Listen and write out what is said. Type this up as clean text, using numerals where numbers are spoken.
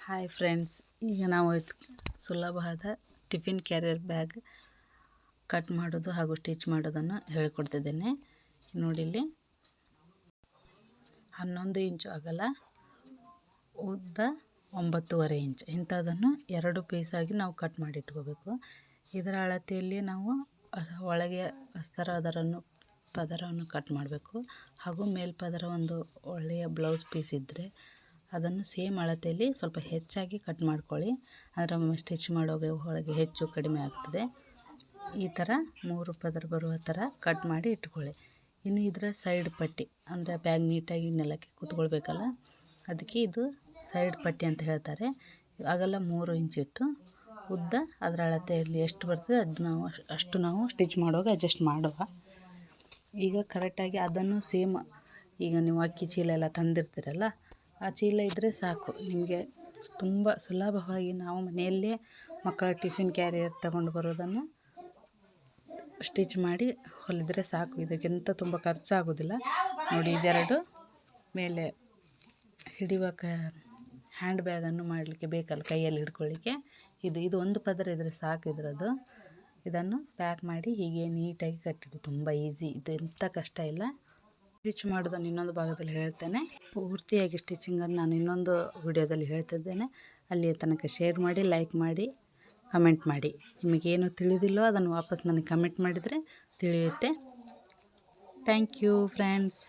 Hi friends, ಈಗ ನಾವು ಸುಲಭವಾದ ಟಿಫಿನ್ ಕ್ಯಾರಿಯರ್ ಬ್ಯಾಗ್ ಕಟ್ ಮಾಡೋದು ಹಾಗೂ ಸ್ಟಿಚ್ ಮಾಡೋದನ್ನು ಹೇಳಿಕೊಡ್ತಿದ್ದೇನೆ. ನೋಡಿ, ಇಲ್ಲಿ 11 ಇಂಚು ಅಗಲ, ಉದ್ದ 9.5 ಇಂಚ್ ಇಂಥದ್ದನ್ನು 2 ಪೀಸಾಗಿ ನಾವು ಕಟ್ ಮಾಡಿ ಇಟ್ಕೋಬೇಕು. ಇದರ ಅಳತೆಯಲ್ಲಿ ನಾವು ಒಳಗೆ ಪದರವನ್ನು ಕಟ್ ಮಾಡಬೇಕು. ಹಾಗೂ ಮೇಲ್ಪದರ ಒಂದು ಒಳ್ಳೆಯ ಬ್ಲೌಸ್ ಪೀಸ್ ಇದ್ದರೆ ಅದನ್ನು ಸೇಮ್ ಅಳತೆಯಲ್ಲಿ ಸ್ವಲ್ಪ ಹೆಚ್ಚಾಗಿ ಕಟ್ ಮಾಡ್ಕೊಳ್ಳಿ. ಅದರ ಸ್ಟಿಚ್ ಮಾಡೋಗೆ ಒಳಗೆ ಹೆಚ್ಚು ಕಡಿಮೆ ಆಗ್ತದೆ. ಈ ಥರ 3 ಪದರ ಬರುವ ಥರ ಕಟ್ ಮಾಡಿ ಇಟ್ಕೊಳ್ಳಿ. ಇನ್ನು ಇದರ ಸೈಡ್ ಪಟ್ಟಿ ಅಂದರೆ ಬ್ಯಾಗ್ ನೀಟಾಗಿ ನೆಲಕ್ಕೆ ಕೂತ್ಕೊಳ್ಬೇಕಲ್ಲ, ಅದಕ್ಕೆ ಇದು ಸೈಡ್ ಪಟ್ಟಿ ಅಂತ ಹೇಳ್ತಾರೆ. ಅಗಲ 3 ಇಂಚ್ ಇಟ್ಟು ಉದ್ದ ಅದರ ಅಳತೆಯಲ್ಲಿ ಎಷ್ಟು ಬರ್ತದೆ ಅಷ್ಟು ನಾವು ಸ್ಟಿಚ್ ಮಾಡುವಾಗ ಅಡ್ಜಸ್ಟ್ ಮಾಡುವ. ಈಗ ಕರೆಕ್ಟಾಗಿ ಅದನ್ನು ಸೇಮ್, ಈಗ ನೀವು ಅಕ್ಕಿ ಚೀಲ ಎಲ್ಲ ತಂದಿರ್ತೀರಲ್ಲ, ಆ ಚೀಲ ಇದ್ದರೆ ಸಾಕು. ನಿಮಗೆ ತುಂಬ ಸುಲಭವಾಗಿ ನಾವು ಮನೆಯಲ್ಲೇ ಮಕ್ಕಳ ಟಿಫಿನ್ ಕ್ಯಾರಿಯರ್ ತಗೊಂಡು ಬರೋದನ್ನು ಸ್ಟಿಚ್ ಮಾಡಿ ಹೊಲಿದರೆ ಸಾಕು. ಇದಕ್ಕಿಂತ ತುಂಬ ಖರ್ಚಾಗೋದಿಲ್ಲ. ನೋಡಿ, ಇದೆರಡು ಮೇಲೆ ಹಿಡಿಯುವ ಹ್ಯಾಂಡ್ ಬ್ಯಾಗನ್ನು ಮಾಡಲಿಕ್ಕೆ ಬೇಕಲ್ಲ, ಕೈಯಲ್ಲಿ ಹಿಡ್ಕೊಳ್ಳಿಕ್ಕೆ. ಇದು ಒಂದು ಪದರ ಇದ್ದರೆ ಸಾಕು ಇದರದ್ದು. ಇದನ್ನು ಪ್ಯಾಕ್ ಮಾಡಿ ಹೀಗೆ ನೀಟಾಗಿ ಕಟ್ಟಿಡು. ತುಂಬ ಈಸಿ, ಇದು ಎಂಥ ಕಷ್ಟ ಇಲ್ಲ. ಸ್ಟಿಚ್ ಮಾಡೋದನ್ನು ಇನ್ನೊಂದು ಭಾಗದಲ್ಲಿ ಹೇಳ್ತೇನೆ. ಪೂರ್ತಿಯಾಗಿ ಸ್ಟಿಚಿಂಗನ್ನು ನಾನು ಇನ್ನೊಂದು ವಿಡಿಯೋದಲ್ಲಿ ಹೇಳ್ತಿದ್ದೇನೆ. ಅಲ್ಲಿಯ ತನಕ ಶೇರ್ ಮಾಡಿ, ಲೈಕ್ ಮಾಡಿ, ಕಮೆಂಟ್ ಮಾಡಿ. ನಿಮಗೇನು ತಿಳಿದಿಲ್ಲೋ ಅದನ್ನು ವಾಪಸ್ ನನಗೆ ಕಮೆಂಟ್ ಮಾಡಿದರೆ ತಿಳಿಯುತ್ತೆ. Thank you friends.